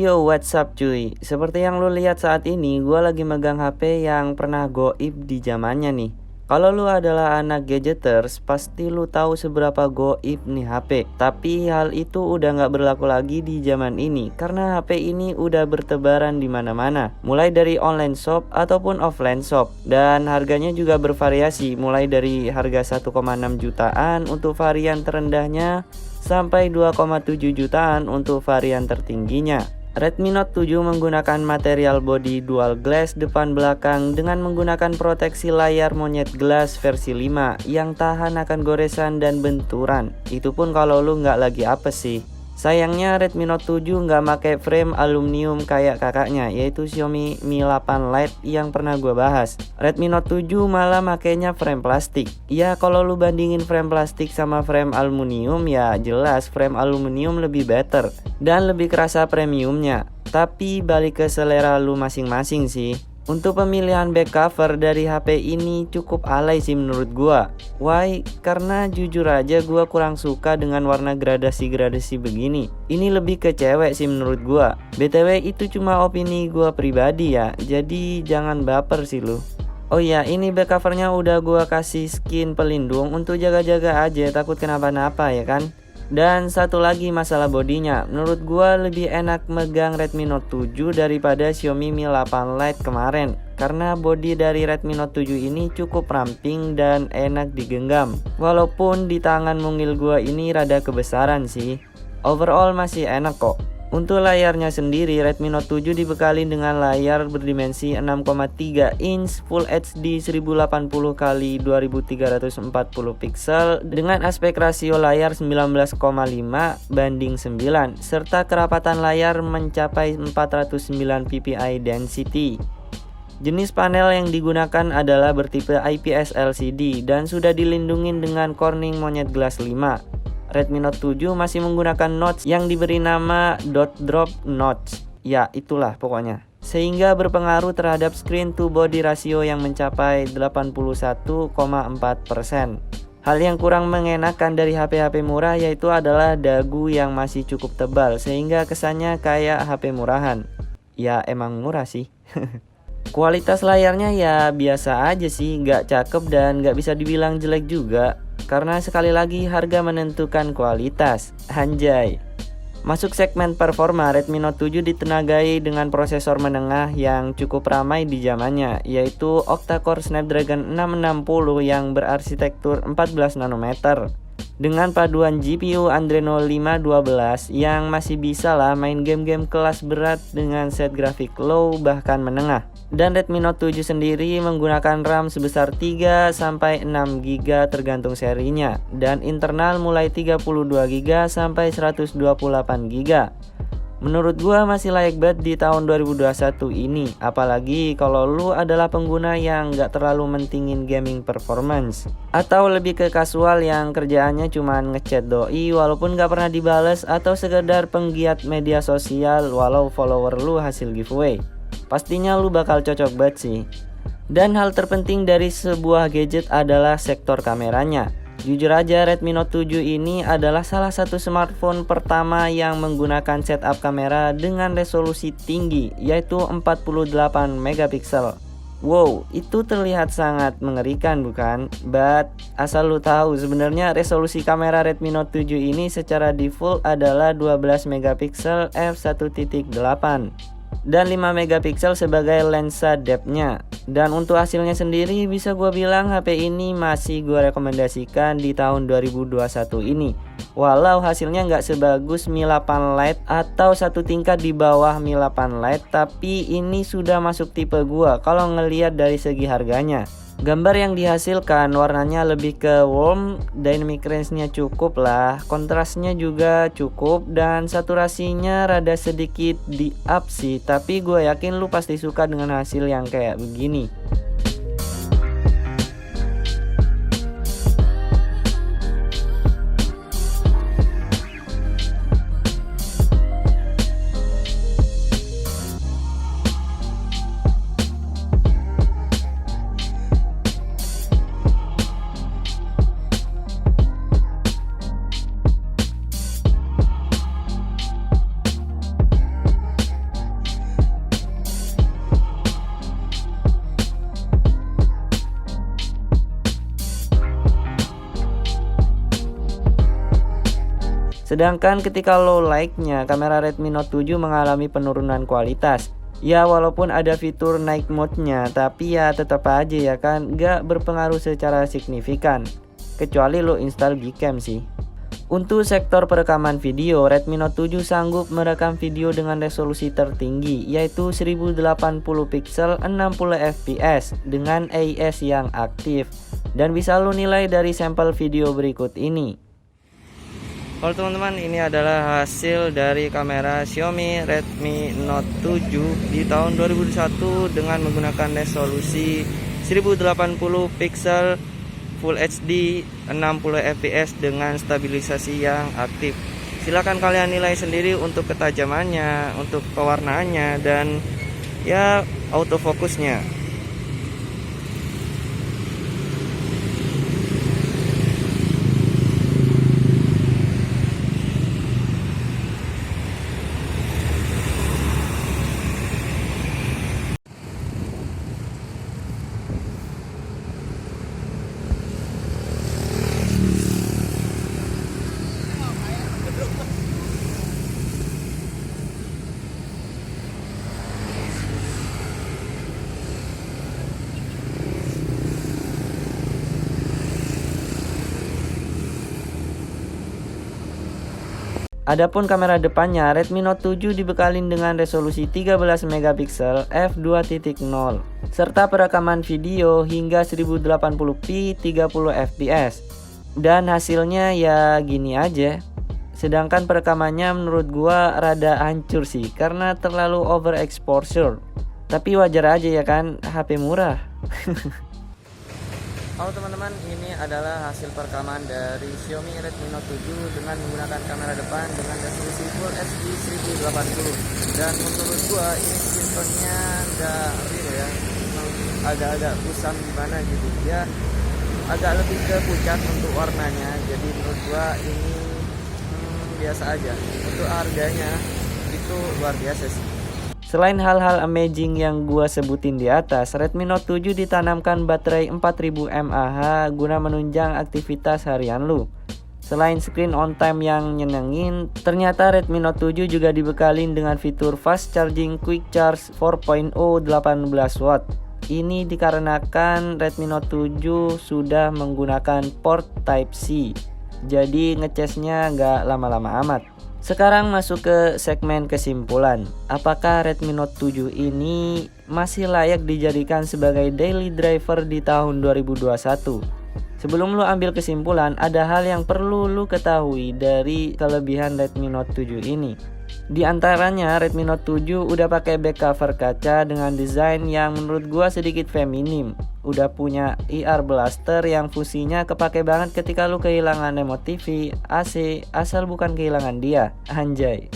Yo, what's up cuy? Seperti yang lu lihat saat ini, gua lagi megang HP yang pernah goib di zamannya nih. Kalau lu adalah anak gadgeters, pasti lu tahu seberapa goib nih HP. Tapi hal itu udah nggak berlaku lagi di zaman ini, karena HP ini udah bertebaran di mana-mana. Mulai dari online shop ataupun offline shop, dan harganya juga bervariasi. Mulai dari harga 1,6 jutaan untuk varian terendahnya, sampai 2,7 jutaan untuk varian tertingginya. Redmi Note 7 menggunakan material body dual glass depan belakang dengan menggunakan proteksi layar monyet glass versi 5 yang tahan akan goresan dan benturan. Itu pun kalau lu nggak lagi apes sih. Sayangnya Redmi Note 7 nggak pakai frame aluminium kayak kakaknya, yaitu Xiaomi Mi 8 Lite yang pernah gua bahas. Redmi Note 7 malah makainya frame plastik. Ya kalau lu bandingin frame plastik sama frame aluminium, ya jelas frame aluminium lebih better dan lebih kerasa premiumnya. Tapi balik ke selera lu masing-masing sih. Untuk pemilihan back cover dari HP ini cukup alay sih menurut gua. Why? Karena jujur aja gua kurang suka dengan warna gradasi-gradasi begini. Ini lebih ke cewek sih menurut gua. BTW itu cuma opini gua pribadi ya, jadi jangan baper sih lu. Oh iya, ini back covernya udah gua kasih skin pelindung untuk jaga-jaga aja, takut kenapa-napa ya kan. Dan satu lagi masalah bodinya, menurut gua lebih enak megang Redmi Note 7 daripada Xiaomi Mi 8 Lite kemarin. Karena bodi dari Redmi Note 7 ini cukup ramping dan enak digenggam. Walaupun di tangan mungil gua ini rada kebesaran sih. Overall masih enak kok. Untuk layarnya sendiri, Redmi Note 7 dibekali dengan layar berdimensi 6,3 inch Full HD 1080x2340 pixel dengan aspek rasio layar 19,5 banding 9 serta kerapatan layar mencapai 409 ppi density. Jenis panel yang digunakan adalah bertipe IPS LCD dan sudah dilindungi dengan Corning Monyet Glass 5. Redmi Note 7 masih menggunakan notch yang diberi nama dot drop notch. Ya, itulah pokoknya. Sehingga berpengaruh terhadap screen to body ratio yang mencapai 81,4%. Hal yang kurang mengenakan dari HP-HP murah yaitu adalah dagu yang masih cukup tebal sehingga kesannya kayak HP murahan. Ya, emang murah sih. Kualitas layarnya ya biasa aja sih, nggak cakep dan nggak bisa dibilang jelek juga. Karena sekali lagi harga menentukan kualitas. Anjay. Masuk segmen performa, Redmi Note 7 ditenagai dengan prosesor menengah yang cukup ramai di zamannya, yaitu octa-core Snapdragon 660 yang berarsitektur 14 nanometer. Dengan paduan GPU Adreno 512 yang masih bisa lah main game-game kelas berat dengan set grafik low bahkan menengah. Dan Redmi Note 7 sendiri menggunakan RAM sebesar 3-6GB tergantung serinya dan internal mulai 32GB sampai 128GB. Menurut gua masih layak banget di tahun 2021 ini, apalagi kalau lu adalah pengguna yang gak terlalu mentingin gaming performance atau lebih ke casual yang kerjaannya cuma ngechat doi walaupun gak pernah dibales atau sekedar penggiat media sosial walau follower lu hasil giveaway. Pastinya lu bakal cocok banget sih. Dan hal terpenting dari sebuah gadget adalah sektor kameranya. Jujur aja Redmi Note 7 ini adalah salah satu smartphone pertama yang menggunakan setup kamera dengan resolusi tinggi yaitu 48 megapiksel. Wow, itu terlihat sangat mengerikan bukan? But asal lu tahu sebenarnya resolusi kamera Redmi Note 7 ini secara default adalah 12 megapiksel f1.8 dan 5 megapiksel sebagai lensa depth-nya. Dan untuk hasilnya sendiri bisa gua bilang HP ini masih gua rekomendasikan di tahun 2021 ini. Walau hasilnya nggak sebagus Mi 8 Lite atau satu tingkat di bawah Mi 8 Lite, tapi ini sudah masuk tipe gua kalau ngelihat dari segi harganya. Gambar yang dihasilkan warnanya lebih ke warm, dynamic range-nya cukup lah, kontrasnya juga cukup dan saturasinya rada sedikit di up sih, tapi gue yakin lu pasti suka dengan hasil yang kayak begini. Sedangkan ketika low light-nya, kamera Redmi Note 7 mengalami penurunan kualitas. Ya walaupun ada fitur night mode-nya, tapi ya tetap aja ya kan gak berpengaruh secara signifikan. Kecuali lo install Gcam sih. Untuk sektor perekaman video, Redmi Note 7 sanggup merekam video dengan resolusi tertinggi yaitu 1080 pixel 60 fps dengan AIS yang aktif. Dan bisa lo nilai dari sampel video berikut ini. Halo teman-teman, ini adalah hasil dari kamera Xiaomi Redmi Note 7 di tahun 2021 dengan menggunakan resolusi 1080 pixel Full HD 60 fps dengan stabilisasi yang aktif. Silahkan kalian nilai sendiri untuk ketajamannya, untuk pewarnaannya, dan ya autofokusnya. Adapun kamera depannya, Redmi Note 7 dibekalin dengan resolusi 13 megapiksel f2.0 serta perekaman video hingga 1080p 30 fps. Dan hasilnya ya gini aja. Sedangkan perekamannya menurut gua rada hancur sih karena terlalu overexposure. Tapi wajar aja ya kan, HP murah. Halo teman-teman, ini adalah hasil perekaman dari Xiaomi Redmi Note 7 dengan menggunakan kamera depan dengan resolusi Full HD 1080. Dan menurut gua ini skin tone-nya nggak real ya, agak-agak kusam gimana gitu ya, agak lebih ke pucat untuk warnanya. Jadi menurut gua ini biasa aja. Untuk harganya itu luar biasa sih. Selain hal-hal amazing yang gua sebutin di atas, Redmi Note 7 ditanamkan baterai 4000 mAh guna menunjang aktivitas harian lu. Selain screen on time yang nyenengin, ternyata Redmi Note 7 juga dibekalin dengan fitur fast charging quick charge 4.0 18 watt. Ini dikarenakan Redmi Note 7 sudah menggunakan port Type-C, jadi ngecasnya nggak lama-lama amat. Sekarang masuk ke segmen kesimpulan. Apakah Redmi Note 7 ini masih layak dijadikan sebagai daily driver di tahun 2021? Sebelum lu ambil kesimpulan, ada hal yang perlu lu ketahui dari kelebihan Redmi Note 7 ini. Di antaranya Redmi Note 7 udah pakai back cover kaca dengan desain yang menurut gua sedikit feminim. Udah punya IR blaster yang fungsinya kepake banget ketika lu kehilangan remote TV, AC, asal bukan kehilangan dia. Anjay.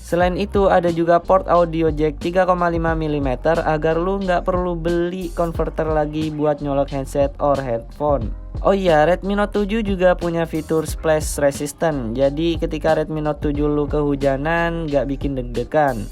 Selain itu ada juga port audio jack 3,5 mm agar lu nggak perlu beli converter lagi buat nyolok headset or headphone. Oh iya, Redmi Note 7 juga punya fitur splash resistant. Jadi ketika Redmi Note 7 lu kehujanan nggak bikin deg-degan.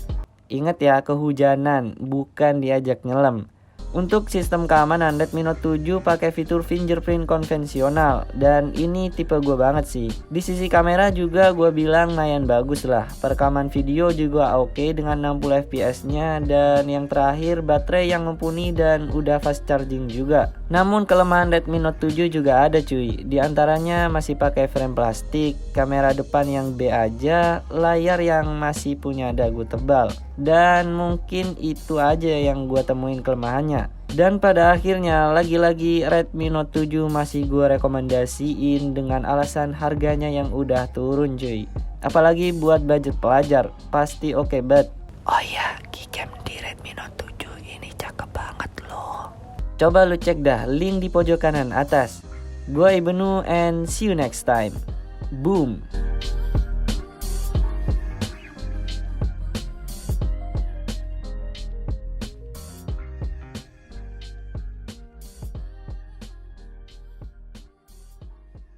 Ingat ya, kehujanan, bukan diajak nyelam. Untuk sistem keamanan, Redmi Note 7 pakai fitur fingerprint konvensional dan ini tipe gue banget sih. Di sisi kamera juga gue bilang lumayan bagus lah. Perekaman video juga oke dengan 60 fps nya, dan yang terakhir baterai yang mumpuni dan udah fast charging juga. Namun kelemahan Redmi Note 7 juga ada cuy. Di antaranya masih pakai frame plastik, kamera depan yang B aja, layar yang masih punya dagu tebal. Dan mungkin itu aja yang gue temuin kelemahannya. Dan pada akhirnya lagi-lagi Redmi Note 7 masih gue rekomendasiin dengan alasan harganya yang udah turun cuy. Apalagi buat budget pelajar, pasti oke banget. Oh iya, Gcam di Redmi Note 7 ini cakep banget loh. Coba lu cek dah link di pojok kanan atas. Gue Ibnu and see you next time. Boom.